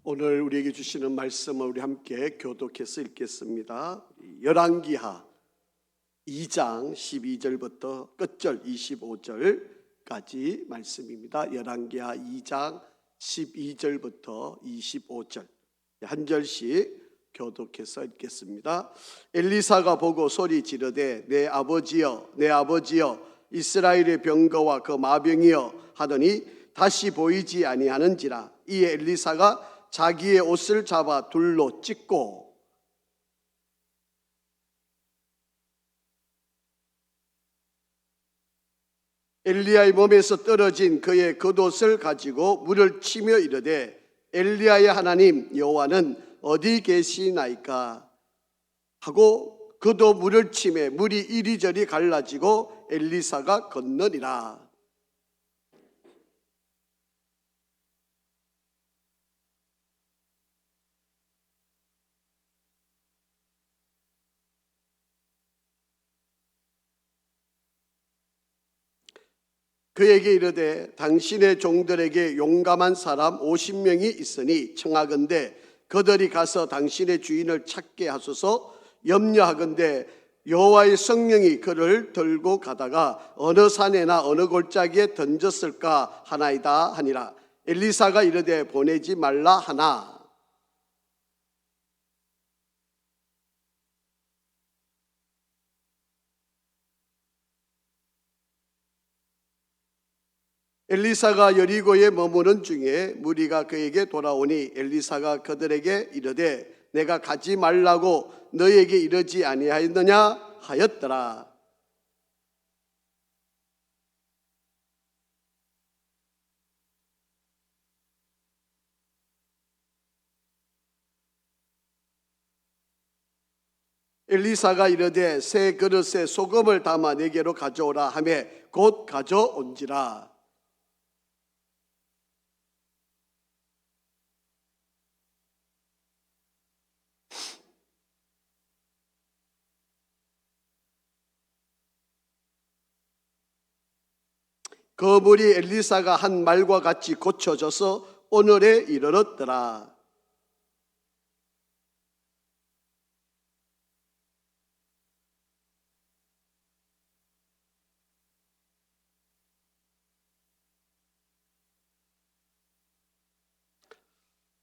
오늘 우리에게 주시는 말씀을 우리 함께 교독해서 읽겠습니다. 열왕기하 2장 12절부터 끝절 25절까지 말씀입니다. 열왕기하 2장 12절부터 25절 한 절씩 교독해서 읽겠습니다. 엘리사가 보고 소리 지르되 내 아버지여 내 아버지여 이스라엘의 병거와 그 마병이여 하더니 다시 보이지 아니하는지라. 이에 엘리사가 자기의 옷을 잡아 둘로 찢고 엘리야의 몸에서 떨어진 그의 겉옷을 가지고 물을 치며 이르되 엘리야의 하나님 여호와는 어디 계시나이까 하고 그도 물을 치매 물이 이리저리 갈라지고 엘리사가 건너니라. 그에게 이르되 당신의 종들에게 용감한 사람 50명이 있으니 청하건대 그들이 가서 당신의 주인을 찾게 하소서. 염려하건대 여호와의 성령이 그를 들고 가다가 어느 산에나 어느 골짜기에 던졌을까 하나이다 하니라. 엘리사가 이르되 보내지 말라 하나. 엘리사가 여리고에 머무는 중에 무리가 그에게 돌아오니 엘리사가 그들에게 이르되 내가 가지 말라고 너에게 이르지 아니하였느냐 하였더라. 엘리사가 이르되 새 그릇에 소금을 담아 내게로 가져오라 하매 곧 가져온지라. 그 물이 엘리사가 한 말과 같이 고쳐져서 오늘에 이르렀더라.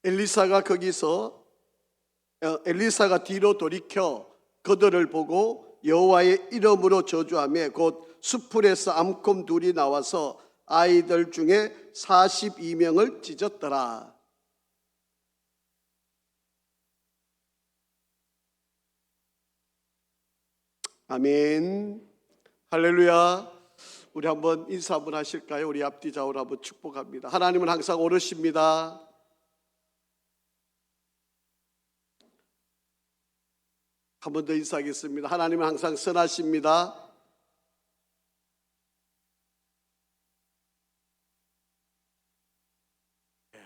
엘리사가 뒤로 돌이켜 그들을 보고 여호와의 이름으로 저주하며 곧 수풀에서 암곰 둘이 나와서 아이들 중에 42명을 찢었더라. 아멘. 할렐루야. 우리 한번 인사 한번 하실까요? 우리 앞뒤 좌우로 한번 축복합니다. 하나님은 항상 오르십니다. 한 번 더 인사하겠습니다. 하나님은 항상 선하십니다.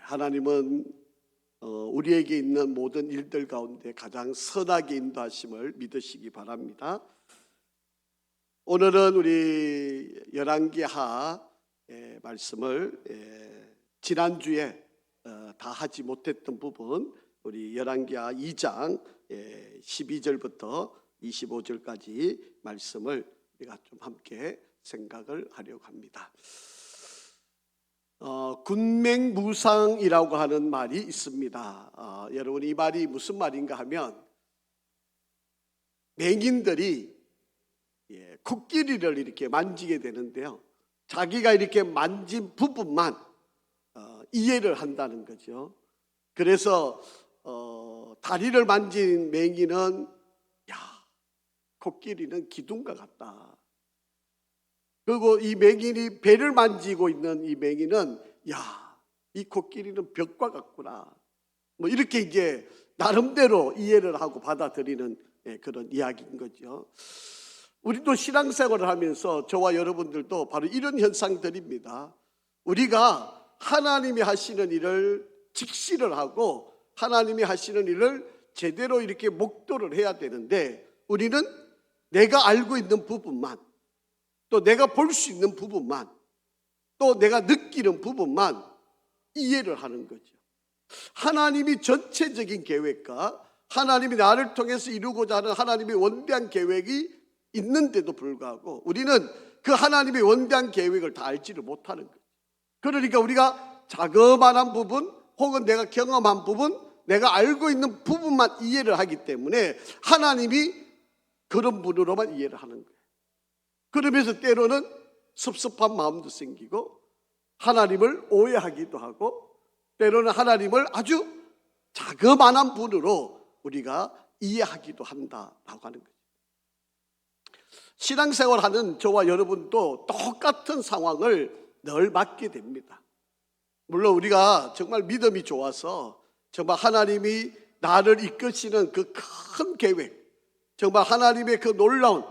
하나님은 우리에게 있는 모든 일들 가운데 가장 선하게 인도하심을 믿으시기 바랍니다. 오늘은 우리 열왕기하 말씀을 지난주에 다 하지 못했던 부분, 우리 열왕기하 2장 12절부터 25절까지 말씀을 우리가 좀 함께 생각을 하려고 합니다. 군맹무상이라고 하는 말이 있습니다. 여러분, 이 말이 무슨 말인가 하면 맹인들이 코끼리를 이렇게 만지게 되는데요, 자기가 이렇게 만진 부분만 이해를 한다는 거죠. 그래서 다리를 만진 맹인은 코끼리는 기둥과 같다. 그리고 이 맹인이 배를 만지고 있는 이 맹인은 이 코끼리는 벽과 같구나. 뭐 이렇게 이제 나름대로 이해를 하고 받아들이는 그런 이야기인 거죠. 우리도 신앙생활을 하면서 저와 여러분들도 바로 이런 현상들입니다. 우리가 하나님이 하시는 일을 직시를 하고 하나님이 하시는 일을 제대로 이렇게 목도를 해야 되는데, 우리는 내가 알고 있는 부분만, 또 내가 볼 수 있는 부분만, 또 내가 느끼는 부분만 이해를 하는 거죠. 하나님이 전체적인 계획과 하나님이 나를 통해서 이루고자 하는 하나님의 원대한 계획이 있는데도 불구하고 우리는 그 하나님의 원대한 계획을 다 알지를 못하는 거예요. 그러니까 우리가 자그마한 부분 혹은 내가 경험한 부분, 내가 알고 있는 부분만 이해를 하기 때문에 하나님이 그런 분으로만 이해를 하는 거예요. 그러면서 때로는 섭섭한 마음도 생기고 하나님을 오해하기도 하고 때로는 하나님을 아주 자그마한 분으로 우리가 이해하기도 한다라고 하는 거죠. 신앙생활하는 저와 여러분도 똑같은 상황을 늘 맞게 됩니다. 물론 우리가 정말 믿음이 좋아서 정말 하나님이 나를 이끄시는 그 큰 계획, 정말 하나님의 그 놀라운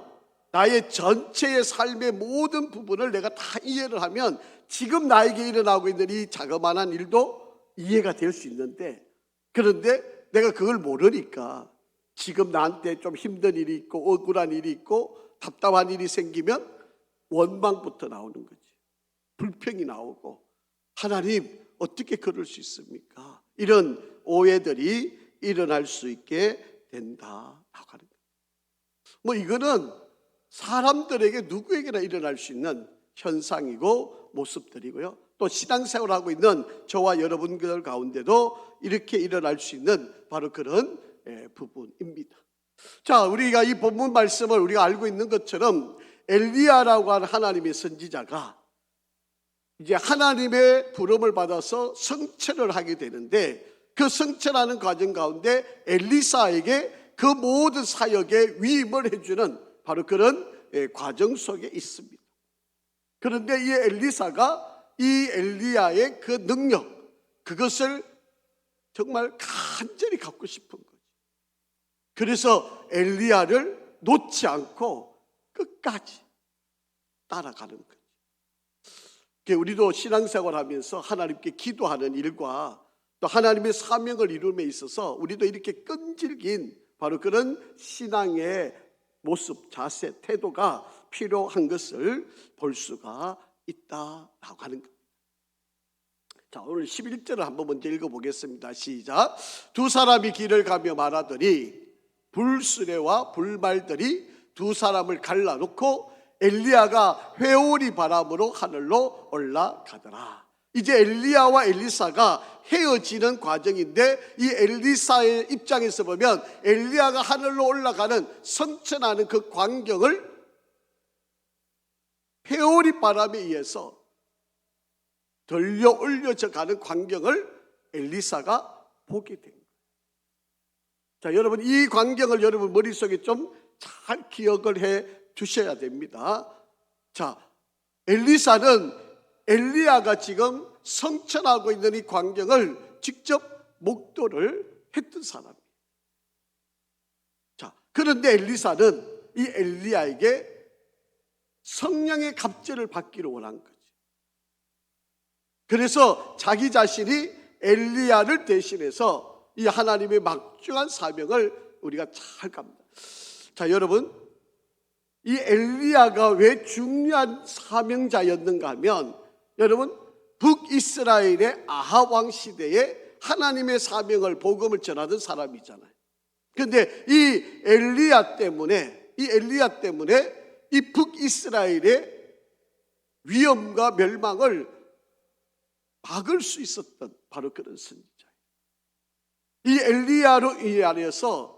나의 전체의 삶의 모든 부분을 내가 다 이해를 하면 지금 나에게 일어나고 있는 이 자그마한 일도 이해가 될 수 있는데, 그런데 내가 그걸 모르니까 지금 나한테 좀 힘든 일이 있고 억울한 일이 있고 답답한 일이 생기면 원망부터 나오는 거지. 불평이 나오고 하나님 어떻게 그럴 수 있습니까? 이런 오해들이 일어날 수 있게 된다라고 하는 거예요. 이거는 사람들에게 누구에게나 일어날 수 있는 현상이고 모습들이고요. 또 신앙생활하고 있는 저와 여러분들 가운데도 이렇게 일어날 수 있는 바로 그런 부분입니다. 자, 우리가 이 본문 말씀을 우리가 알고 있는 것처럼 엘리야라고 하는 하나님의 선지자가 이제 하나님의 부름을 받아서 성천을 하게 되는데, 그 성천하는 과정 가운데 엘리사에게 그 모든 사역에 위임을 해주는 바로 그런 과정 속에 있습니다. 그런데 이 엘리사가 이 엘리야의 그 능력, 그것을 정말 간절히 갖고 싶은 거죠. 그래서 엘리야를 놓지 않고 끝까지 따라가는 거죠. 우리도 신앙생활하면서 하나님께 기도하는 일과 또 하나님의 사명을 이룸에 있어서 우리도 이렇게 끈질긴 바로 그런 신앙의 모습, 자세, 태도가 필요한 것을 볼 수가 있다라고 하는 겁니다. 자, 오늘 11절을 한번 먼저 읽어보겠습니다. 시작. 두 사람이 길을 가며 말하더니 불수레와 불말들이 두 사람을 갈라놓고 엘리야가 회오리 바람으로 하늘로 올라가더라. 이제 엘리야와 엘리사가 헤어지는 과정인데, 이 엘리사의 입장에서 보면 엘리야가 하늘로 올라가는 성천하는 그 광경을 회오리 바람에 의해서 들려 올려져 가는 광경을 엘리사가 보게 된 거예요. 자, 여러분 이 광경을 여러분 머릿속에 좀 잘 기억을 해 주셔야 됩니다. 자, 엘리사는 엘리야가 지금 성천하고 있는 이 광경을 직접 목도를 했던 사람이에요. 자, 그런데 엘리사는 이 엘리야에게 성령의 갑절을 받기를 원한 거죠. 그래서 자기 자신이 엘리야를 대신해서 이 하나님의 막중한 사명을 우리가 잘 갑니다. 자, 여러분 이 엘리야가 왜 중요한 사명자였는가 하면, 여러분 북이스라엘의 아합 왕 시대에 하나님의 사명을 복음을 전하던 사람이잖아요. 그런데 이 엘리야 때문에 이 북이스라엘의 위험과 멸망을 막을 수 있었던 바로 그런 선지자예요. 이 엘리야로 인하여서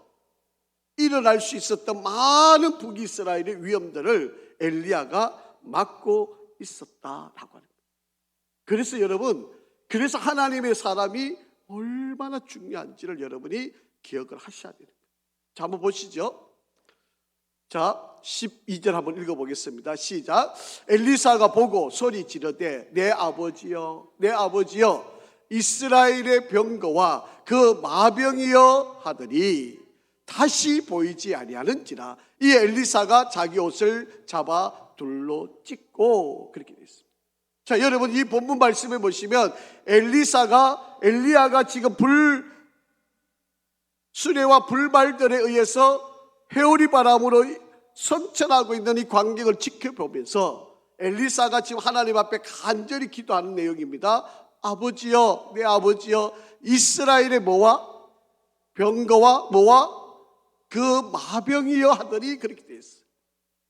일어날 수 있었던 많은 북이스라엘의 위험들을 엘리야가 막고 있었다라고 하는 거예요. 그래서 여러분, 그래서 하나님의 사람이 얼마나 중요한지를 여러분이 기억을 하셔야 됩니다. 자, 한번 보시죠. 자, 12절 한번 읽어보겠습니다. 시작. 엘리사가 보고 소리 지르되 내 아버지여, 내 아버지여, 이스라엘의 병거와 그 마병이여 하더니 다시 보이지 아니하는지라. 이 엘리사가 자기 옷을 잡아 둘로 찢고, 그렇게 되어 있습니다. 자, 여러분 이 본문 말씀에 보시면 엘리야가 지금 수레와 불발들에 의해서 회오리 바람으로 성천하고 있는 이 광경을 지켜보면서 엘리사가 지금 하나님 앞에 간절히 기도하는 내용입니다. 아버지여, 내 아버지여, 이스라엘의 뭐와? 병거와 뭐와? 그 마병이여 하더니 그렇게 되어 있어요.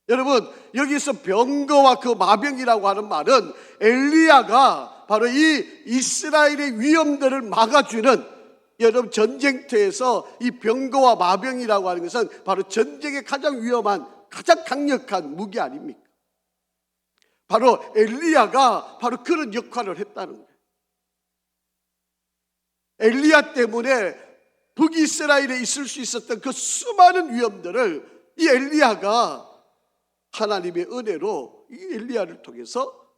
여러분, 여기서 병거와 그 마병이라고 하는 말은 엘리야가 바로 이 이스라엘의 위험들을 막아주는, 여러분 전쟁터에서 이 병거와 마병이라고 하는 것은 바로 전쟁의 가장 위험한, 가장 강력한 무기 아닙니까? 바로 엘리야가 바로 그런 역할을 했다는 거예요. 엘리야 때문에 북이스라엘에 있을 수 있었던 그 수많은 위험들을 이 엘리야가 하나님의 은혜로 이 엘리야를 통해서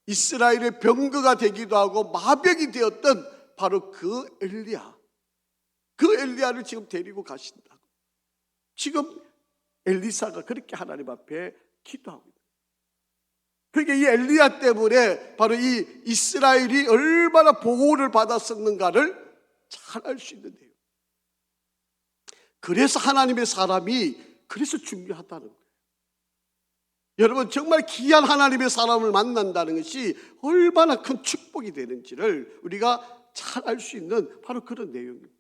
이스라엘의 병거가 되기도 하고 마병이 되었던 바로 그 엘리야, 그 엘리야를 지금 데리고 가신다고. 지금 엘리사가 그렇게 하나님 앞에 기도하고 있다. 그러니까 이 엘리야 때문에 바로 이 이스라엘이 얼마나 보호를 받았었는가를 잘 알 수 있는데요. 그래서 하나님의 사람이 그래서 중요하다는 거예요. 여러분, 정말 귀한 하나님의 사람을 만난다는 것이 얼마나 큰 축복이 되는지를 우리가 잘 알 수 있는 바로 그런 내용입니다.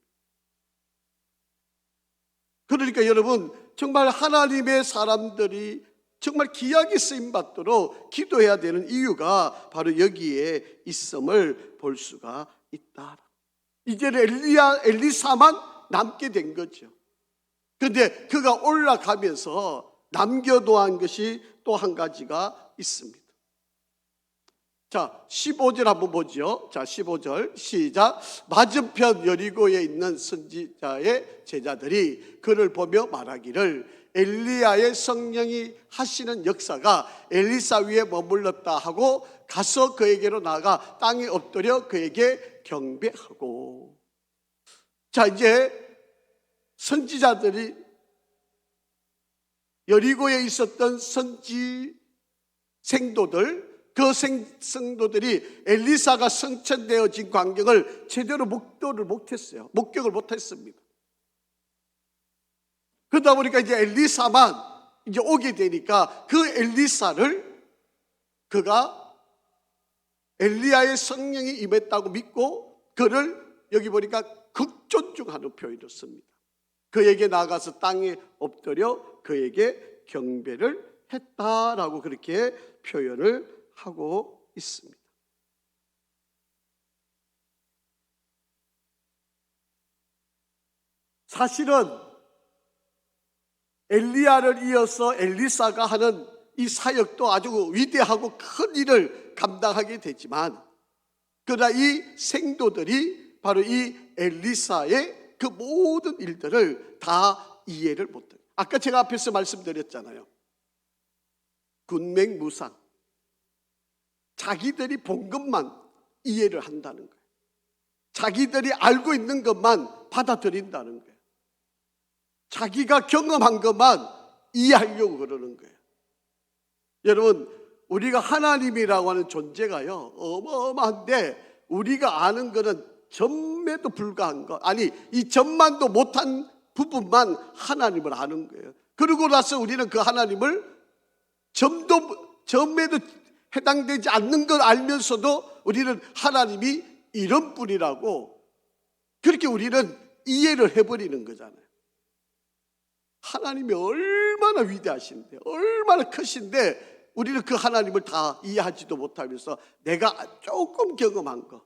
그러니까 여러분, 정말 하나님의 사람들이 정말 귀하게 쓰임받도록 기도해야 되는 이유가 바로 여기에 있음을 볼 수가 있다. 이제는 엘리사만 남게 된 거죠. 그런데 그가 올라가면서 남겨놓은 것이 또 한 가지가 있습니다. 자, 15절 한번 보죠. 자, 15절 시작. 맞은편 여리고에 있는 선지자의 제자들이 그를 보며 말하기를 엘리야의 성령이 하시는 역사가 엘리사 위에 머물렀다 하고 가서 그에게로 나가 땅에 엎드려 그에게 경배하고. 자, 이제 선지자들이 여리고에 있었던 선지 생도들, 그 성도들이 엘리사가 성천되어진 광경을 제대로 목격을 못했습니다. 그러다 보니까 이제 엘리사만 이제 오게 되니까 그 엘리사를 그가 엘리야의 성령이 임했다고 믿고 그를 여기 보니까 극존중하는 표현을 씁니다. 그에게 나가서 땅에 엎드려 그에게 경배를 했다라고 그렇게 표현을 하고 있습니다. 사실은 엘리야를 이어서 엘리사가 하는 이 사역도 아주 위대하고 큰 일을 감당하게 되지만, 그러나 이 생도들이 바로 이 엘리사의 그 모든 일들을 다 이해를 못해요. 아까 제가 앞에서 말씀드렸잖아요. 군맹무상. 자기들이 본 것만 이해를 한다는 거예요. 자기들이 알고 있는 것만 받아들인다는 거예요. 자기가 경험한 것만 이해하려고 그러는 거예요. 여러분, 우리가 하나님이라고 하는 존재가요, 어마어마한데 우리가 아는 것은 점에도 불과한 것, 아니 이 점만도 못한 부분만 하나님을 아는 거예요. 그러고 나서 우리는 그 하나님을 점에도 해당되지 않는 걸 알면서도 우리는 하나님이 이런 분이라고 그렇게 우리는 이해를 해버리는 거잖아요. 하나님이 얼마나 위대하신데, 얼마나 크신데 우리는 그 하나님을 다 이해하지도 못하면서 내가 조금 경험한 거,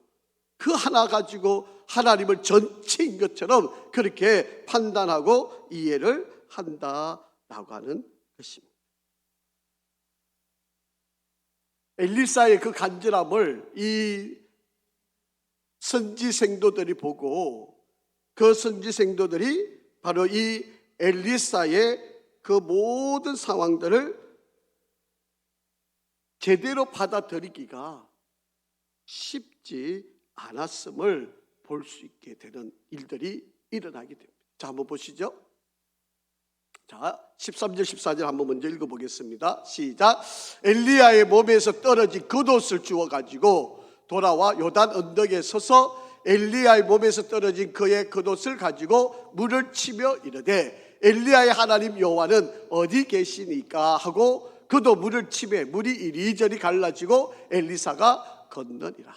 그 하나 가지고 하나님을 전체인 것처럼 그렇게 판단하고 이해를 한다라고 하는 것입니다. 엘리사의 그 간절함을 이 선지 생도들이 보고, 그 선지 생도들이 바로 이 엘리사의 그 모든 상황들을 제대로 받아들이기가 쉽지 않았음을 볼 수 있게 되는 일들이 일어나게 됩니다. 자, 한번 보시죠. 자, 13절 14절 한번 먼저 읽어보겠습니다. 시작. 엘리야의 몸에서 떨어진 겉옷을 주워가지고 돌아와 요단 언덕에 서서 엘리야의 몸에서 떨어진 그의 겉옷을 가지고 물을 치며 이르되 엘리야의 하나님 여호와는 어디 계시니까 하고 그도 물을 치매 물이 이리저리 갈라지고 엘리사가 건너니라.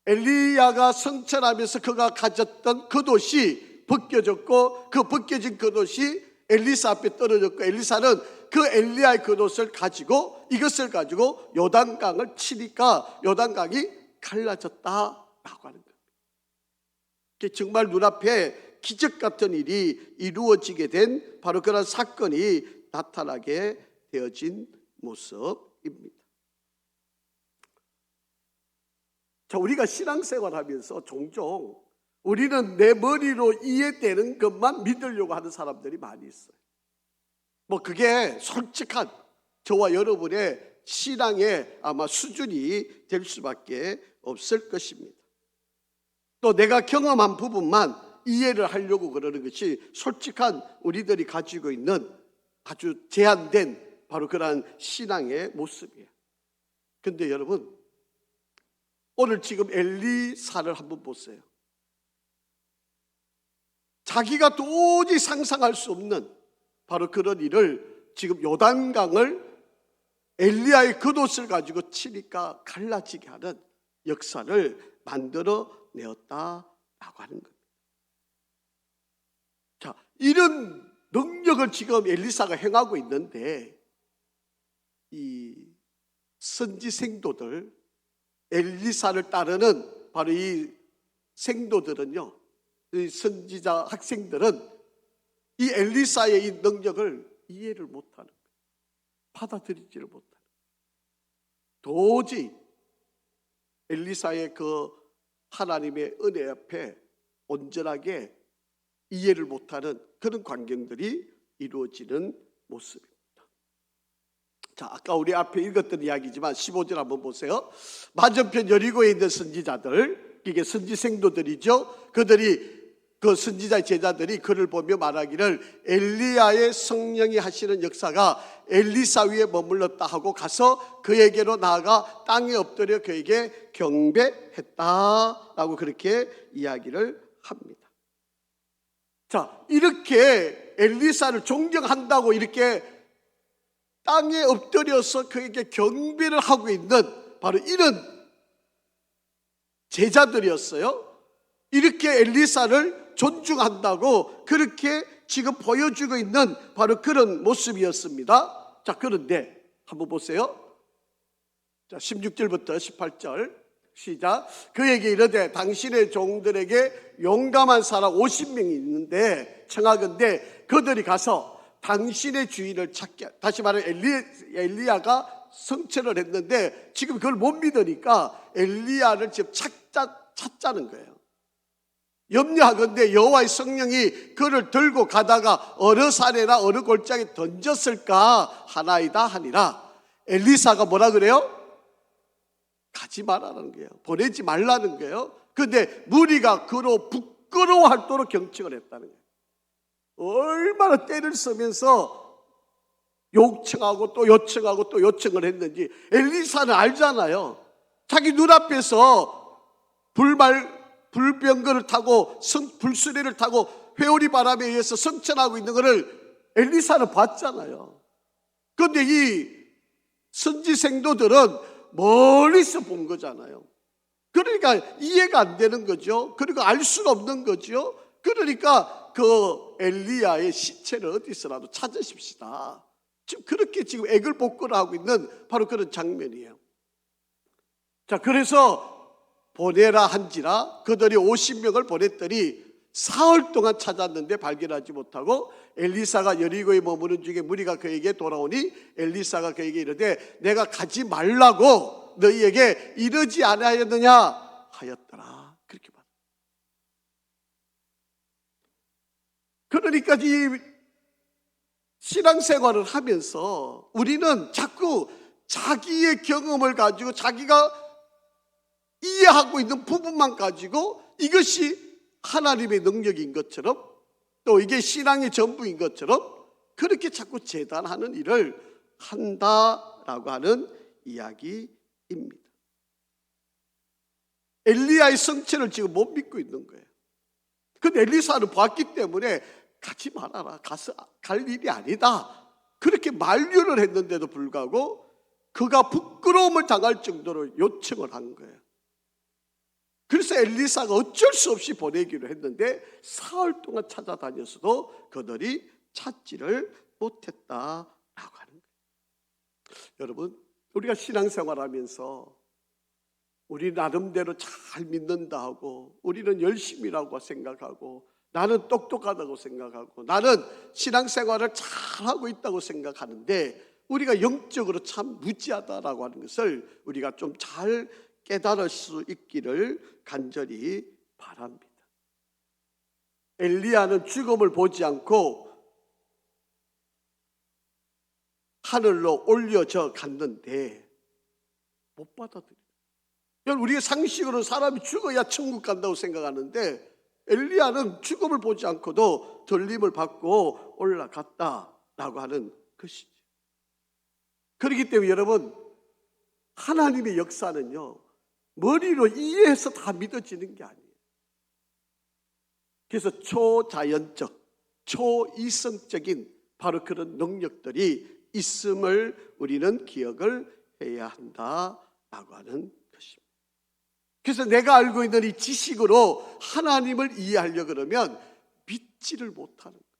엘리야가 성천하면서 그가 가졌던 겉옷이 벗겨졌고 그 벗겨진 겉옷이 엘리사 앞에 떨어졌고 엘리사는 그 엘리야의 겉옷을 가지고 이것을 가지고 요단강을 치니까 요단강이 갈라졌다라고 하는 겁니다. 정말 눈앞에 기적 같은 일이 이루어지게 된 바로 그런 사건이 나타나게 되어진 모습입니다. 자, 우리가 신앙생활하면서 종종 우리는 내 머리로 이해되는 것만 믿으려고 하는 사람들이 많이 있어요. 그게 솔직한 저와 여러분의 신앙의 아마 수준이 될 수밖에 없을 것입니다. 또 내가 경험한 부분만 이해를 하려고 그러는 것이 솔직한 우리들이 가지고 있는 아주 제한된 바로 그러한 신앙의 모습이에요. 그런데 여러분, 오늘 지금 엘리사를 한번 보세요. 자기가 도저히 상상할 수 없는 바로 그런 일을 지금 요단강을 엘리야의 겉옷을 가지고 치니까 갈라지게 하는 역사를 만들어 내었다라고 하는 겁니다. 자, 이런 능력을 지금 엘리사가 행하고 있는데 이 선지 생도들, 엘리사를 따르는 바로 이 생도들은요, 이 선지자 학생들은 이 엘리사의 이 능력을 이해를 못하는 거예요. 받아들이지를 못하는 거예요. 도저히 엘리사의 그 하나님의 은혜 앞에 온전하게 이해를 못하는 그런 광경들이 이루어지는 모습입니다. 자, 아까 우리 앞에 읽었던 이야기지만 15절 한번 보세요. 맞은편 여리고에 있는 선지자들, 이게 선지 생도들이죠. 그들이 그 선지자의 제자들이 그를 보며 말하기를 엘리야의 성령이 하시는 역사가 엘리사 위에 머물렀다 하고 가서 그에게로 나아가 땅에 엎드려 그에게 경배했다라고 그렇게 이야기를 합니다. 자, 이렇게 엘리사를 존경한다고 이렇게 땅에 엎드려서 그에게 경배를 하고 있는 바로 이런 제자들이었어요. 이렇게 엘리사를 존중한다고 그렇게 지금 보여주고 있는 바로 그런 모습이었습니다. 자, 그런데 한번 보세요. 자, 16절부터 18절 시작. 그에게 이르되 당신의 종들에게 용감한 사람 50명이 있는데 청하건대 그들이 가서 당신의 주인을 찾게. 다시 말해 엘리야가 성천을 했는데 지금 그걸 못 믿으니까 엘리야를 지금 찾자는 거예요. 염려하건대 여호와의 성령이 그를 들고 가다가 어느 산에나 어느 골짜기에 던졌을까 하나이다 하니라. 엘리사가 뭐라 그래요? 가지 말라는 거예요. 보내지 말라는 거예요. 그런데 무리가 그로 부끄러워할 경칭을 했다는 거예요. 얼마나 때를 쓰면서 욕청하고 또 요청하고 또 요청을 했는지 엘리사는 알잖아요. 자기 눈앞에서 불병거를 타고 불수레를 타고 회오리 바람에 의해서 성천하고 있는 것을 엘리사는 봤잖아요. 그런데 이 선지 생도들은 멀리서 본 거잖아요. 그러니까 이해가 안 되는 거죠. 그리고 알 수가 없는 거죠. 그러니까 그 엘리야의 시체를 어디서라도 찾으십시다. 지금 그렇게 지금 애걸복걸을 하고 있는 바로 그런 장면이에요. 자, 그래서 보내라 한지라 그들이 50명을 보냈더니 사흘 동안 찾았는데 발견하지 못하고 엘리사가 여리고에 머무는 중에 무리가 그에게 돌아오니 엘리사가 그에게 이르되 내가 가지 말라고 너희에게 이르지 않았느냐 하였더라. 그렇게 말합니다. 그러니까 이 신앙생활을 하면서 우리는 자꾸 자기의 경험을 가지고 자기가 이해하고 있는 부분만 가지고 이것이 하나님의 능력인 것처럼 또 이게 신앙의 전부인 것처럼 그렇게 자꾸 재단하는 일을 한다라고 하는 이야기입니다. 엘리야의 성체를 지금 못 믿고 있는 거예요. 근데 엘리사는 봤기 때문에 가지 말아라. 가서 갈 일이 아니다. 그렇게 만류를 했는데도 불구하고 그가 부끄러움을 당할 정도로 요청을 한 거예요. 그래서 엘리사가 어쩔 수 없이 보내기로 했는데 사흘 동안 찾아다녔어도 그들이 찾지를 못했다라고 하는 거예요. 여러분, 우리가 신앙생활하면서 우리 나름대로 잘 믿는다 하고 우리는 열심히라고 생각하고 나는 똑똑하다고 생각하고 나는 신앙생활을 잘하고 있다고 생각하는데 우리가 영적으로 참 무지하다라고 하는 것을 우리가 좀 잘 깨달을 수 있기를 간절히 바랍니다. 엘리야는 죽음을 보지 않고 하늘로 올려져 갔는데 못 받아들여요. 우리가 상식으로는 사람이 죽어야 천국 간다고 생각하는데 엘리야는 죽음을 보지 않고도 들림을 받고 올라갔다라고 하는 것이죠. 그렇기 때문에 여러분, 하나님의 역사는요, 머리로 이해해서 다 믿어지는 게 아니에요. 그래서 초자연적, 초이성적인 바로 그런 능력들이 있음을 우리는 기억을 해야 한다라고 하는 것입니다. 그래서 내가 알고 있는 이 지식으로 하나님을 이해하려고 그러면 믿지를 못하는 거예요.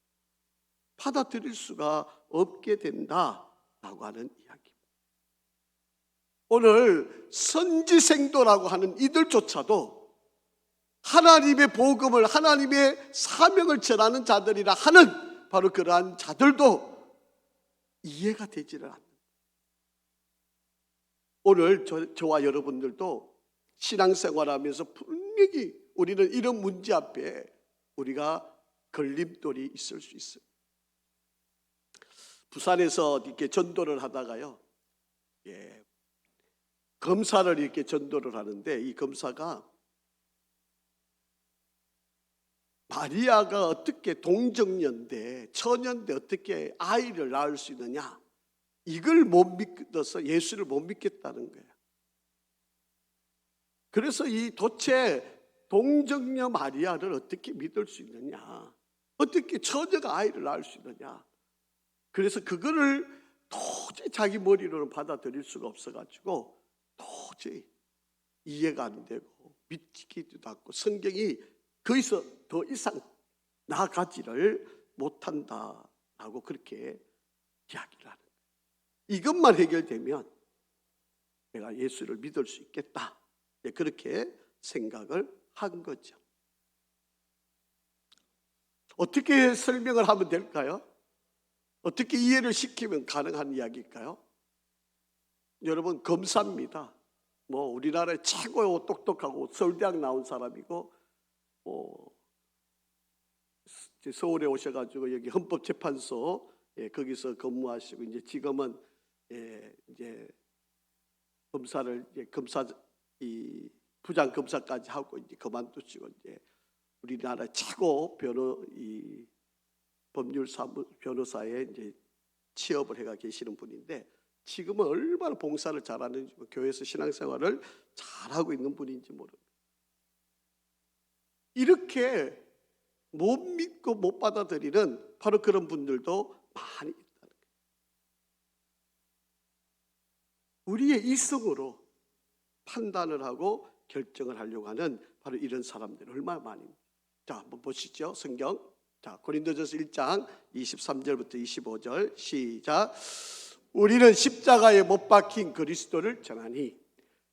받아들일 수가 없게 된다라고 하는 이야기입니다. 오늘 선지생도라고 하는 이들조차도 하나님의 복음을, 하나님의 사명을 전하는 자들이라 하는 바로 그러한 자들도 이해가 되지를 않는 거예요. 오늘 저와 여러분들도 신앙생활하면서 분명히 우리는 이런 문제 앞에 우리가 걸림돌이 있을 수 있어요. 부산에서 이렇게 전도를 하다가요, 검사를 이렇게 전도를 하는데 이 검사가 마리아가 어떻게 동정녀인데 처녀인데 어떻게 아이를 낳을 수 있느냐, 이걸 못 믿어서 예수를 못 믿겠다는 거예요. 그래서 이 도대체 동정녀 마리아를 어떻게 믿을 수 있느냐, 어떻게 처녀가 아이를 낳을 수 있느냐, 그래서 그거를 도저히 자기 머리로는 받아들일 수가 없어가지고 도저히 이해가 안 되고 믿기도 않고 성경이 거기서 더 이상 나아가지를 못한다라고 그렇게 이야기를 하는 거예요. 이것만 해결되면 내가 예수를 믿을 수 있겠다, 그렇게 생각을 한 거죠. 어떻게 설명을 하면 될까요? 어떻게 이해를 시키면 가능한 이야기일까요? 여러분, 검사입니다. 우리나라의 최고 똑똑하고 서울대학 나온 사람이고 서울에 오셔가지고 여기 헌법재판소 거기서 근무하시고 이제 지금은 이제 검사를 검사 이 부장 검사까지 하고 이제 그만두시고 이제 우리나라 최고 변호사에 이제 취업을 해가 계시는 분인데 지금은 얼마나 봉사를 잘하는지, 교회에서 신앙생활을 잘하고 있는 분인지 모릅니다. 이렇게 못 믿고 못 받아들이는 바로 그런 분들도 많이 있다는 거예요. 우리의 이성으로 판단을 하고 결정을 하려고 하는 바로 이런 사람들 얼마나 많습니다. 자, 한번 보시죠. 성경. 자, 고린도전서 1장 23절부터 25절 시작. 우리는 십자가에 못 박힌 그리스도를 전하니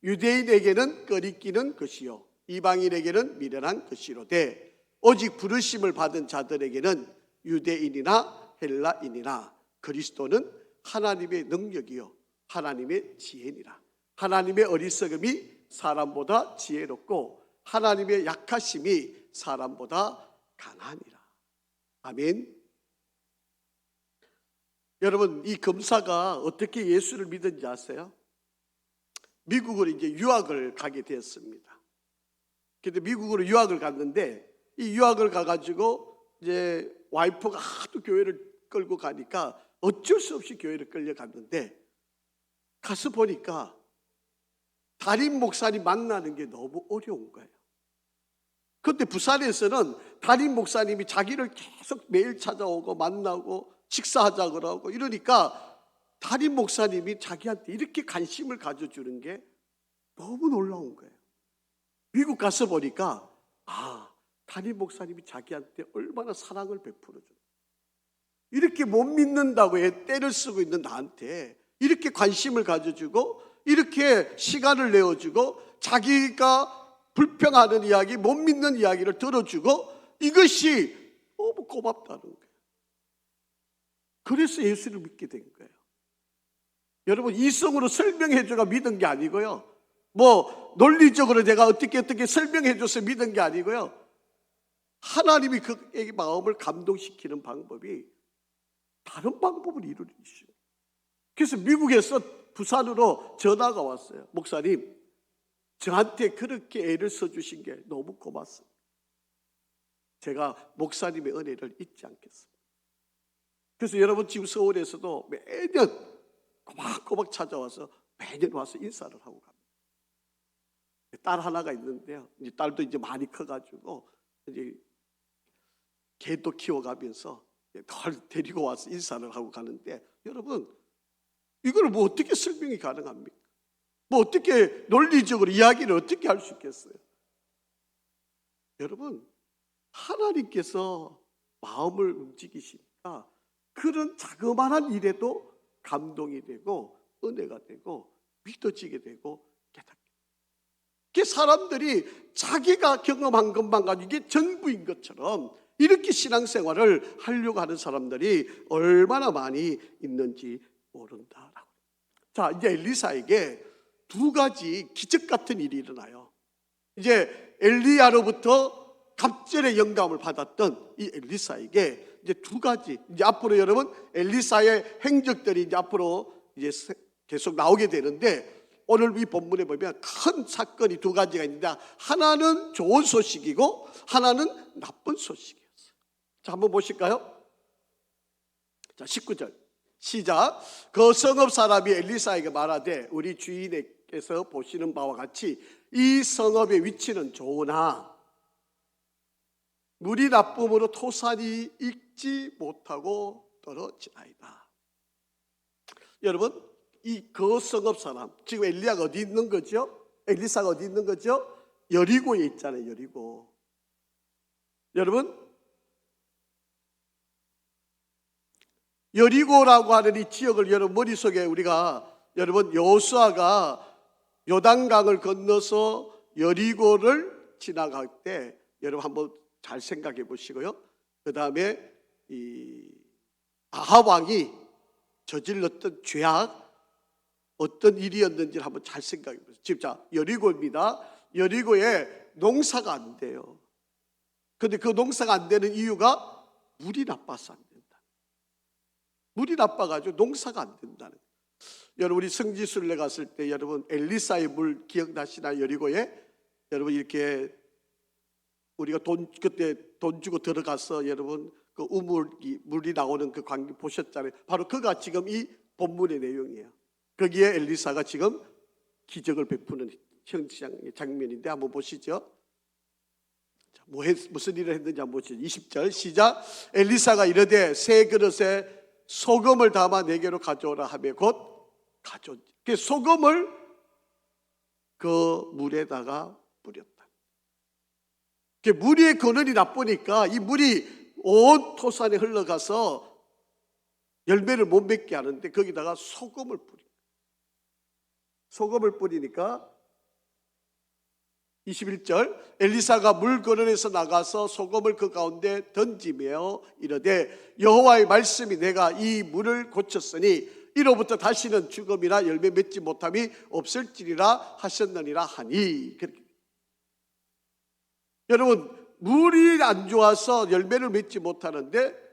유대인에게는 꺼리끼는 것이요 이방인에게는 미련한 것이로되 오직 부르심을 받은 자들에게는 유대인이나 헬라인이나 그리스도는 하나님의 능력이요 하나님의 지혜니라. 하나님의 어리석음이 사람보다 지혜롭고 하나님의 약하심이 사람보다 강하니라. 아멘. 여러분, 이 검사가 어떻게 예수를 믿은지 아세요? 미국으로 이제 유학을 가게 되었습니다. 근데 미국으로 유학을 갔는데 이 유학을 가가지고 이제 와이프가 하도 교회를 끌고 가니까 어쩔 수 없이 교회를 끌려갔는데 가서 보니까 담임 목사님 만나는 게 너무 어려운 거예요. 그런데 부산에서는 담임 목사님이 자기를 계속 매일 찾아오고 만나고 식사하자 그러고 이러니까 담임 목사님이 자기한테 이렇게 관심을 가져주는 게 너무 놀라운 거예요. 미국 가서 보니까 담임 목사님이 자기한테 얼마나 사랑을 베풀어줘. 이렇게 못 믿는다고 때를 쓰고 있는 나한테 이렇게 관심을 가져주고 이렇게 시간을 내어주고 자기가 불평하는 이야기, 못 믿는 이야기를 들어주고 이것이 너무 고맙다는 거예요. 그래서 예수를 믿게 된 거예요. 여러분, 이성으로 설명해줘가 믿은 게 아니고요. 뭐 논리적으로 내가 어떻게 설명해줘서 믿은 게 아니고요. 하나님이 그의 마음을 감동시키는 방법이 다른 방법을 이루시죠. 그래서 미국에서 부산으로 전화가 왔어요. 목사님, 저한테 그렇게 애를 써주신 게 너무 고맙습니다. 제가 목사님의 은혜를 잊지 않겠습니다. 그래서 여러분 지금 서울에서도 매년 꼬박꼬박 찾아와서 매년 와서 인사를 하고 갑니다. 딸 하나가 있는데요. 이제 딸도 이제 많이 커가지고 이제 개도 키워가면서 널 데리고 와서 인사를 하고 가는데, 여러분 이걸 뭐 어떻게 설명이 가능합니까? 뭐 어떻게 논리적으로 이야기를 어떻게 할 수 있겠어요? 여러분, 하나님께서 마음을 움직이시니까 그런 자그마한 일에도 감동이 되고 은혜가 되고 믿어지게 되고 깨닫게 돼요. 이게 사람들이 자기가 경험한 것만 가지고 이게 전부인 것처럼 이렇게 신앙생활을 하려고 하는 사람들이 얼마나 많이 있는지 모른다라고. 자, 이제 엘리사에게 두 가지 기적 같은 일이 일어나요. 이제 엘리야로부터 갑절의 영감을 받았던 이 엘리사에게 이제 두 가지, 이제 앞으로 여러분 엘리사의 행적들이 이제 앞으로 이제 계속 나오게 되는데, 오늘 이 본문에 보면 큰 사건이 두 가지가 있는데 하나는 좋은 소식이고 하나는 나쁜 소식이었어요. 자, 한번 보실까요? 자, 19절 시작. 그 성읍 사람이 엘리사에게 말하되 우리 주인께서 보시는 바와 같이 이 성읍의 위치는 좋으나 물이 나쁨으로 토산이 익지 못하고 떨어지나이다. 여러분, 이 그 성읍 사람, 지금 엘리야가 어디 있는 거죠? 엘리사가 어디 있는 거죠? 여리고에 있잖아요. 여리고. 여러분, 여리고라고 하는 이 지역을 여러분 머릿속에 여러분 여호수아가 요단강을 건너서 여리고를 지나갈 때 여러분 한번 잘 생각해 보시고요. 그 다음에 이 아합 왕이 저질렀던 죄악, 어떤 일이었는지를 한번 잘 생각해 보세요. 지금 자, 여리고입니다. 여리고에 농사가 안 돼요. 그런데 그 농사가 안 되는 이유가 물이 나빠서 안 된다. 물이 나빠가지고 농사가 안 된다는 거예요. 여러분, 우리 성지순례 갔을 때 여러분 엘리사의 물 기억나시나요? 여리고에 여러분 이렇게 우리가 그때 돈 주고 들어가서 여러분 그 물이 나오는 그 광경 보셨잖아요. 바로 그가 지금 이 본문의 내용이에요. 거기에 엘리사가 지금 기적을 베푸는 장면인데 한번 보시죠. 자, 무슨 일을 했는지 한번 보시죠. 20절 시작. 엘리사가 이르되 새 그릇에 소금을 담아 내게로 가져오라 하며 곧 가져온. 그 소금을 그 물에다가 뿌렸다. 그 물의 근원이 나쁘니까 이 물이 온 토산에 흘러가서 열매를 못 맺게 하는데 거기다가 소금을 뿌립니다. 소금을 뿌리니까 21절 엘리사가 물 근원에서 나가서 소금을 그 가운데 던지며 이르되 여호와의 말씀이 내가 이 물을 고쳤으니 이로부터 다시는 죽음이나 열매 맺지 못함이 없을지리라 하셨느니라 하니. 여러분, 물이 안 좋아서 열매를 맺지 못하는데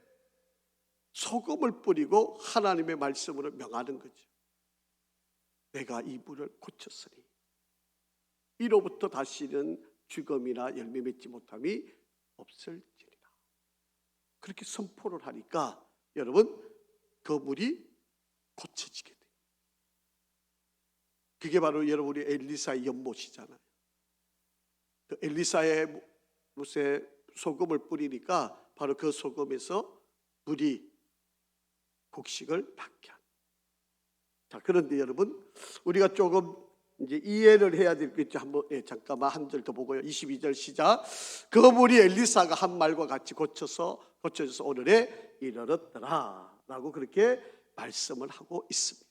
소금을 뿌리고 하나님의 말씀으로 명하는 거죠. 내가 이 물을 고쳤으니 이로부터 다시는 죽음이나 열매 맺지 못함이 없을지리라. 그렇게 선포를 하니까 여러분 그 물이 고쳐지게 돼요. 그게 바로 여러분이 엘리사의 연못이잖아요. 그 엘리사의 못에 소금을 뿌리니까 바로 그 소금에서 물이 곡식을 낳게 합니다. 자, 그런데 여러분 우리가 조금 이제 이해를 해야 되겠죠. 한번 잠깐만 한 절 더 보고요. 22절 시작. 그물이 엘리사가 한 말과 같이 고쳐져서 오늘에 이르렀더라 라고 그렇게 말씀을 하고 있습니다.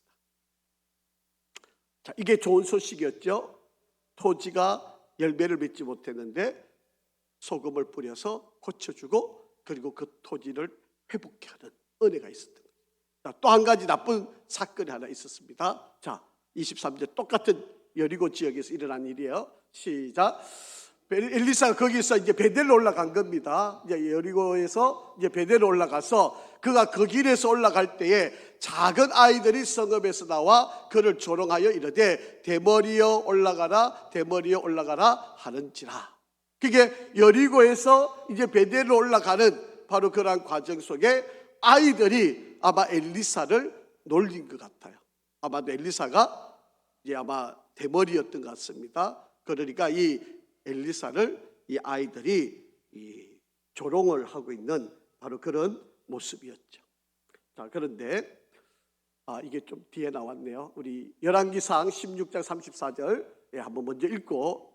자, 이게 좋은 소식이었죠. 토지가 열매를 맺지 못했는데 소금을 뿌려서 고쳐주고 그리고 그 토지를 회복케 하는 은혜가 있었던 거예요. 또 한 가지 나쁜 사건이 하나 있었습니다. 자, 23절 똑같은 여리고 지역에서 일어난 일이에요. 시작. 엘리사가 거기서 이제 베델로 올라간 겁니다. 이제 여리고에서 이제 베델로 올라가서 그가 그 길에서 올라갈 때에 작은 아이들이 성읍에서 나와 그를 조롱하여 이르되 대머리여 올라가라 대머리여 올라가라 하는지라. 그게 여리고에서 이제 베델로 올라가는 바로 그러한 과정 속에 아이들이 아마 엘리사를 놀린 것 같아요. 아마도 엘리사가 이제 아마 대머리였던 것 같습니다. 그러니까 이 엘리사를 이 아이들이 조롱을 하고 있는 바로 그런 모습이었죠. 자, 그런데 이게 좀 뒤에 나왔네요. 우리 열왕기상 16장 34절 한번 먼저 읽고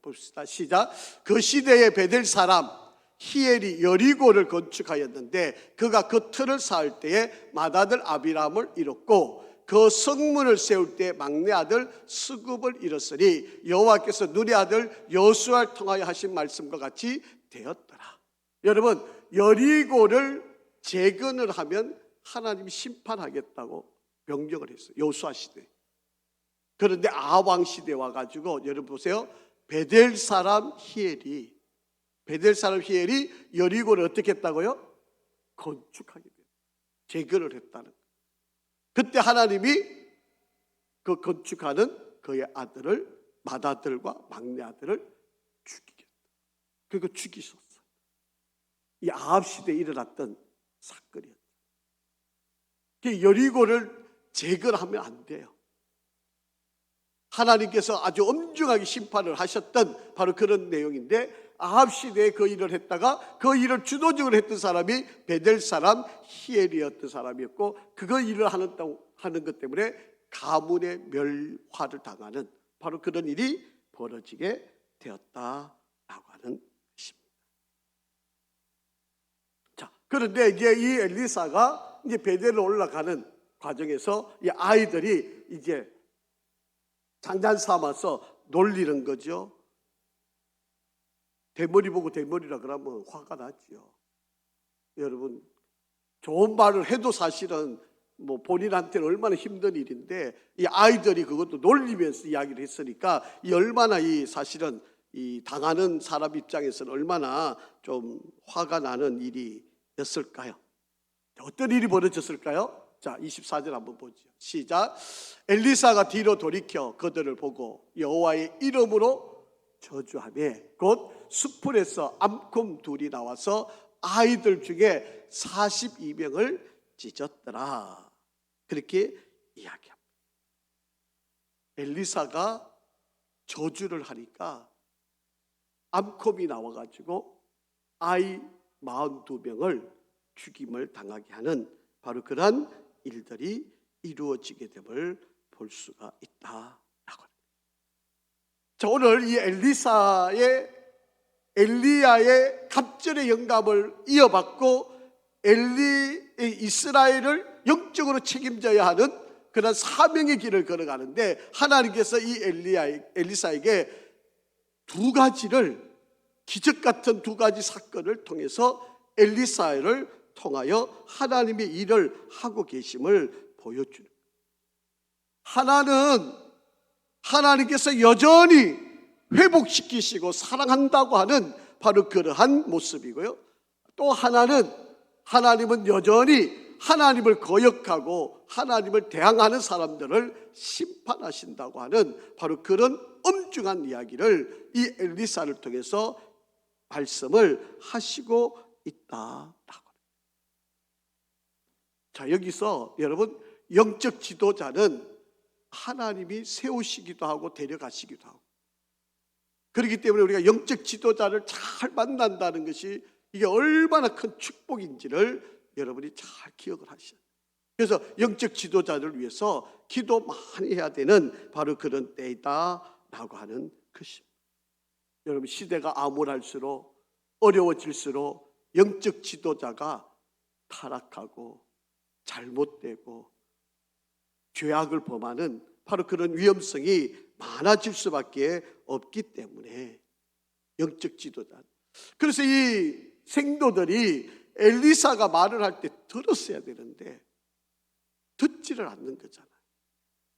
봅시다. 시작. 그 시대의 베델 사람 히엘이 여리고를 건축하였는데 그가 그 틀을 쌓을 때에 맏아들 아비람을 잃었고 그 성문을 세울 때 막내 아들 스굽을 잃었으니 여호와께서 눈의 아들 여수아를 통하여 하신 말씀과 같이 되었더라. 여러분, 여리고를 재건을 하면 하나님이 심판하겠다고 명령을 했어요. 여호수아 시대. 그런데 아왕 시대 와가지고 여러분 보세요. 베델 사람 히엘이 여리고를 어떻게 했다고요? 건축하게 돼요. 재건을 했다는 거예요. 그때 하나님이 그 건축하는 그의 아들을 맏아들과 막내 아들을 죽이겠다. 그리고 죽이셨어요. 이 아합 시대에 일어났던 사건이었죠. 여리고를 재건하면 안 돼요. 하나님께서 아주 엄중하게 심판을 하셨던 바로 그런 내용인데 아합 시대에 그 일을 했다가 그 일을 주도적으로 했던 사람이 베델 사람 히엘이었던 사람이었고 그 일을 하는 것 때문에 가문의 멸화를 당하는 바로 그런 일이 벌어지게 되었다라고 하는 것입니다. 자, 그런데 이제 이 엘리사가 이제 베델로 올라가는 과정에서 이 아이들이 이제 장난 삼아서 놀리는 거죠. 대머리 보고 대머리라 그러면 화가 나죠. 여러분, 좋은 말을 해도 사실은 뭐 본인한테는 얼마나 힘든 일인데 이 아이들이 그것도 놀리면서 이야기를 했으니까 이 얼마나 이 사실은 이 당하는 사람 입장에서는 얼마나 좀 화가 나는 일이었을까요? 어떤 일이 벌어졌을까요? 자, 24절 한번 보죠. 시작. 엘리사가 뒤로 돌이켜 그들을 보고 여호와의 이름으로 저주하며 곧 수풀에서 암곰 둘이 나와서 아이들 중에 42명을 찢었더라. 그렇게 이야기합니다. 엘리사가 저주를 하니까 암곰이 나와가지고 아이 42명을 죽임을 당하게 하는 바로 그러한 일들이 이루어지게 됨을 볼 수가 있다라고 합니다. 자, 오늘 이 엘리야의 갑절의 영감을 이어받고 이스라엘을 영적으로 책임져야 하는 그런 사명의 길을 걸어가는데 하나님께서 이 엘리사에게 두 가지를 기적 같은 두 가지 사건을 통해서 엘리사를 통하여 하나님의 일을 하고 계심을 보여주는 거예요. 하나는 하나님께서 여전히 회복시키시고 사랑한다고 하는 바로 그러한 모습이고요. 또 하나님은 여전히 하나님을 거역하고 하나님을 대항하는 사람들을 심판하신다고 하는 바로 그런 엄중한 이야기를 이 엘리사를 통해서 말씀을 하시고 있다라고. 자, 여기서 여러분, 영적 지도자는 하나님이 세우시기도 하고 데려가시기도 하고, 그렇기 때문에 우리가 영적 지도자를 잘 만난다는 것이 이게 얼마나 큰 축복인지를 여러분이 잘 기억을 하셔야 돼요. 그래서 영적 지도자를 위해서 기도 많이 해야 되는 바로 그런 때이다라고 하는 것입니다. 여러분, 시대가 암울할수록, 어려워질수록 영적 지도자가 타락하고 잘못되고 죄악을 범하는 바로 그런 위험성이 많아질 수밖에 없기 때문에 영적 지도자. 그래서 이 생도들이 엘리사가 말을 할 때 들었어야 되는데 듣지를 않는 거잖아요.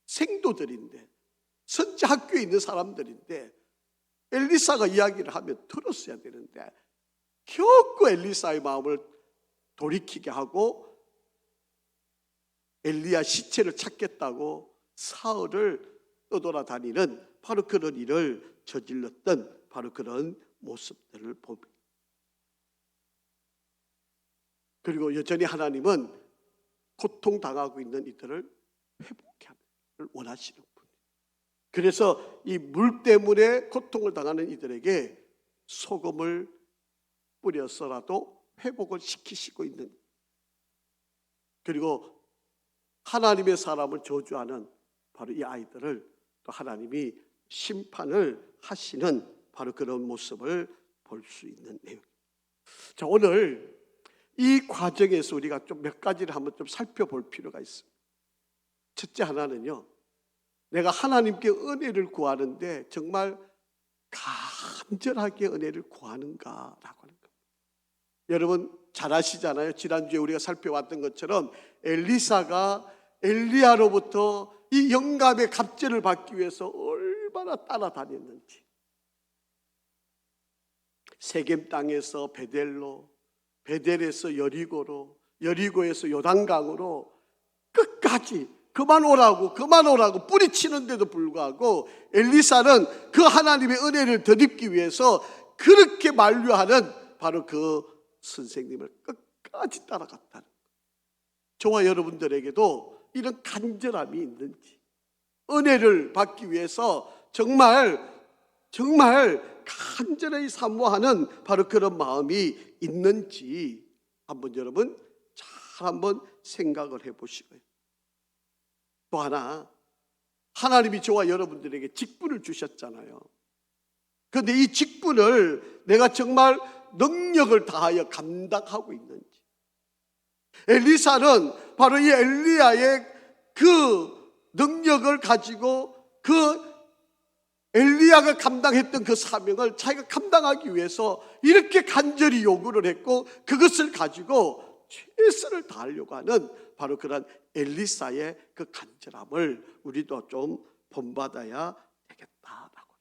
생도들인데, 선지 학교에 있는 사람들인데 엘리사가 이야기를 하면 들었어야 되는데 겨우 엘리사의 마음을 돌이키게 하고 엘리야 시체를 찾겠다고 사흘을 떠돌아다니는 바로 그런 일을 저질렀던 바로 그런 모습들을 봅니다. 그리고 여전히 하나님은 고통당하고 있는 이들을 회복케 하기를 원하시는 분이에요. 그래서 이 물 때문에 고통을 당하는 이들에게 소금을 뿌려서라도 회복을 시키시고 있는, 그리고 하나님의 사람을 저주하는 바로 이 아이들을 또 하나님이 심판을 하시는 바로 그런 모습을 볼 수 있는 내용입니다. 자, 오늘 이 과정에서 우리가 좀 몇 가지를 한번 좀 살펴볼 필요가 있습니다. 첫째 하나는요, 내가 하나님께 은혜를 구하는데 정말 간절하게 은혜를 구하는가라고 하는 겁니다. 여러분 잘 아시잖아요. 지난주에 우리가 살펴봤던 것처럼 엘리사가 엘리야로부터 이 영감의 갑절을 받기 위해서 얼마나 따라다녔는지. 세겜 땅에서 베델로, 베델에서 여리고로, 여리고에서 요단강으로 끝까지 그만 오라고 뿌리치는데도 불구하고 엘리사는 그 하나님의 은혜를 덧입기 위해서 그렇게 만류하는 바로 그 선생님을 끝까지 따라갔다는 거예요. 저와 여러분들에게도 이런 간절함이 있는지, 은혜를 받기 위해서 정말 간절히 사모하는 바로 그런 마음이 있는지 한번 여러분 잘 한번 생각을 해보시고요. 또 하나, 하나님이 저와 여러분들에게 직분을 주셨잖아요. 그런데 이 직분을 내가 정말 능력을 다하여 감당하고 있는지. 엘리사는 바로 이 엘리야의 그 능력을 가지고 그 엘리야가 감당했던 그 사명을 자기가 감당하기 위해서 이렇게 간절히 요구를 했고, 그것을 가지고 최선을 다하려고 하는 바로 그런 엘리사의 그 간절함을 우리도 좀 본받아야 되겠다라고.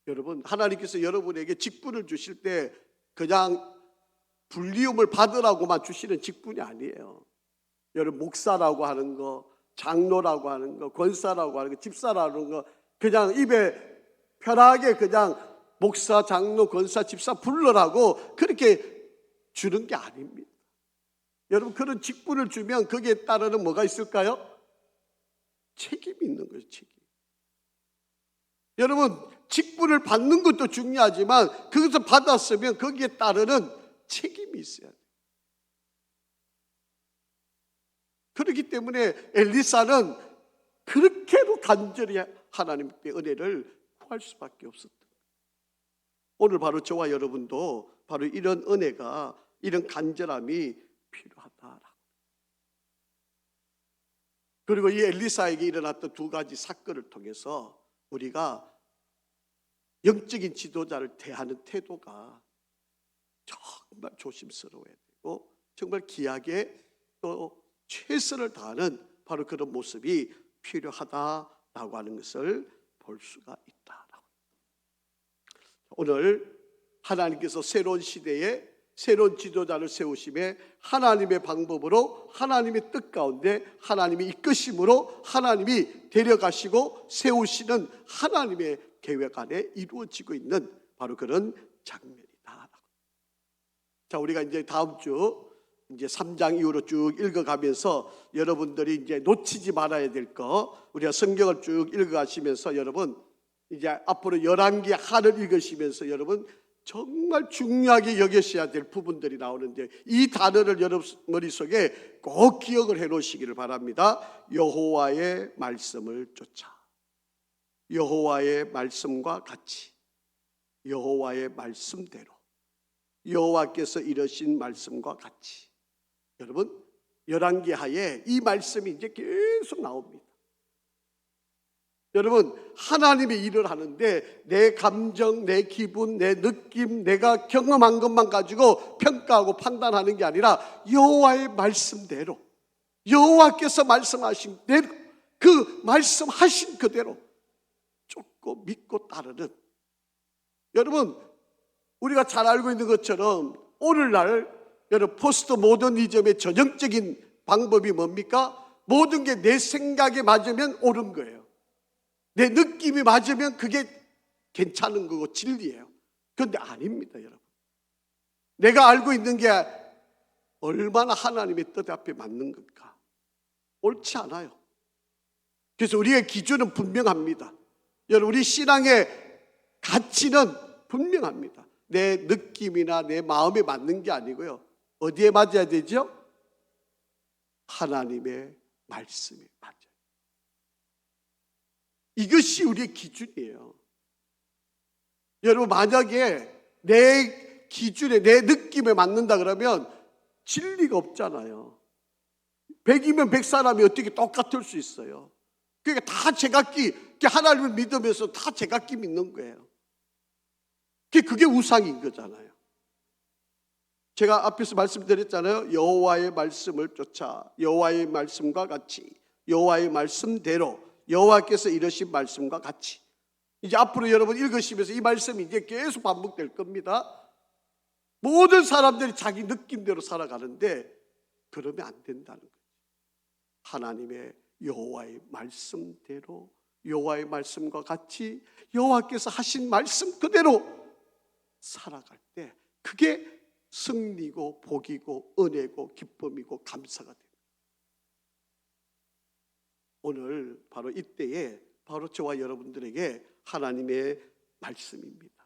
여러분, 하나님께서 여러분에게 직분을 주실 때 그냥 불리움을 받으라고만 주시는 직분이 아니에요. 여러분, 목사라고 하는 거, 장로라고 하는 거, 권사라고 하는 거, 집사라고 하는 거 그냥 입에 편하게 그냥 목사, 장로, 권사, 집사 불러라고 그렇게 주는 게 아닙니다. 여러분, 그런 직분을 주면 거기에 따르는 뭐가 있을까요? 책임이 있는 거죠, 책임. 여러분, 직분을 받는 것도 중요하지만 그것을 받았으면 거기에 따르는 책임이 있어야 돼요. 그렇기 때문에 엘리사는 그렇게도 간절히 하나님께 은혜를 구할 수밖에 없었던 거예요. 오늘 바로 저와 여러분도 바로 이런 은혜가, 이런 간절함이 필요하다라고. 그리고 이 엘리사에게 일어났던 두 가지 사건을 통해서 우리가 영적인 지도자를 대하는 태도가 정말 조심스러워야 되고 정말 귀하게 또 최선을 다하는 바로 그런 모습이 필요하다라고 하는 것을 볼 수가 있다라고. 오늘 하나님께서 새로운 시대에 새로운 지도자를 세우심에 하나님의 방법으로, 하나님의 뜻 가운데 하나님의 이끄심으로 하나님이 데려가시고 세우시는 하나님의 계획 안에 이루어지고 있는 바로 그런 장면이다. 자, 우리가 이제 다음 주 이제 3장 이후로 쭉 읽어가면서 여러분들이 이제 놓치지 말아야 될 거, 우리가 성경을 쭉 읽어가시면서 여러분 이제 앞으로 11개 하를 읽으시면서 여러분 정말 중요하게 여기셔야 될 부분들이 나오는데 이 단어를 여러분 머릿속에 꼭 기억을 해 놓으시기를 바랍니다. 여호와의 말씀을 쫓아. 여호와의 말씀과 같이, 여호와의 말씀대로, 여호와께서 이러신 말씀과 같이. 여러분 열왕기 하에 이 말씀이 이제 계속 나옵니다. 여러분 하나님의 일을 하는데 내 감정, 내 기분, 내 느낌, 내가 경험한 것만 가지고 평가하고 판단하는 게 아니라 여호와의 말씀대로, 여호와께서 말씀하신 대로, 그 말씀하신 그대로 쫓고 믿고 따르는. 여러분 우리가 잘 알고 있는 것처럼 오늘날 여러분 포스트 모더니즘의 전형적인 방법이 뭡니까? 모든 게 내 생각에 맞으면 옳은 거예요. 내 느낌이 맞으면 그게 괜찮은 거고 진리예요. 그런데 아닙니다, 여러분. 내가 알고 있는 게 얼마나 하나님의 뜻 앞에 맞는 건가? 옳지 않아요. 그래서 우리의 기준은 분명합니다. 여러분 우리 신앙의 가치는 분명합니다. 내 느낌이나 내 마음에 맞는 게 아니고요. 어디에 맞아야 되죠? 하나님의 말씀에 맞아요. 이것이 우리의 기준이에요. 여러분 만약에 내 기준에 내 느낌에 맞는다 그러면 진리가 없잖아요. 100이면 100 사람이 어떻게 똑같을 수 있어요? 그러니까 다 제각기 하나님을 믿으면서 다 제각기 믿는 거예요. 그게 우상인 거잖아요. 제가 앞에서 말씀드렸잖아요. 여호와의 말씀을 쫓아, 여호와의 말씀과 같이, 여호와의 말씀대로, 여호와께서 이러신 말씀과 같이. 이제 앞으로 여러분 읽으시면서 이 말씀이 이제 계속 반복될 겁니다. 모든 사람들이 자기 느낌대로 살아가는데 그러면 안 된다는 거예요. 하나님의 여호와의 말씀대로, 여호와의 말씀과 같이, 여호와께서 하신 말씀 그대로 살아갈 때 그게 승리고 복이고 은혜고 기쁨이고 감사가 됩니다. 오늘 바로 이때에 바로 저와 여러분들에게 하나님의 말씀입니다.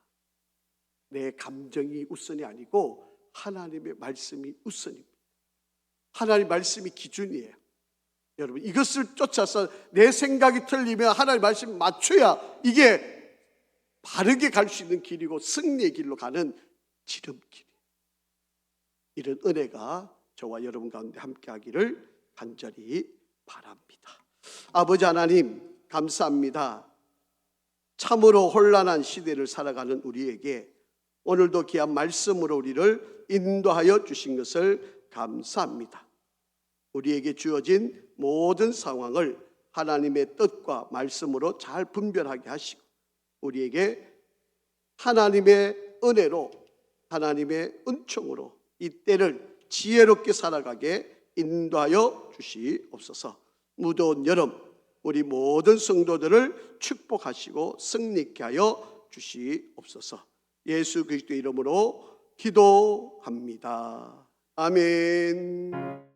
내 감정이 우선이 아니고 하나님의 말씀이 우선입니다. 하나님의 말씀이 기준이에요. 여러분 이것을 쫓아서 내 생각이 틀리면 하나님의 말씀에 맞춰야 이게 바르게 갈 수 있는 길이고 승리의 길로 가는 지름길이에요. 이런 은혜가 저와 여러분 가운데 함께하기를 간절히 바랍니다. 아버지 하나님 감사합니다. 참으로 혼란한 시대를 살아가는 우리에게 오늘도 귀한 말씀으로 우리를 인도하여 주신 것을 감사합니다. 우리에게 주어진 모든 상황을 하나님의 뜻과 말씀으로 잘 분별하게 하시고 우리에게 하나님의 은혜로, 하나님의 은총으로 이 때를 지혜롭게 살아가게 인도하여 주시옵소서. 무더운 여름 우리 모든 성도들을 축복하시고 승리케 하여 주시옵소서. 예수 그리스도의 이름으로 기도합니다. 아멘.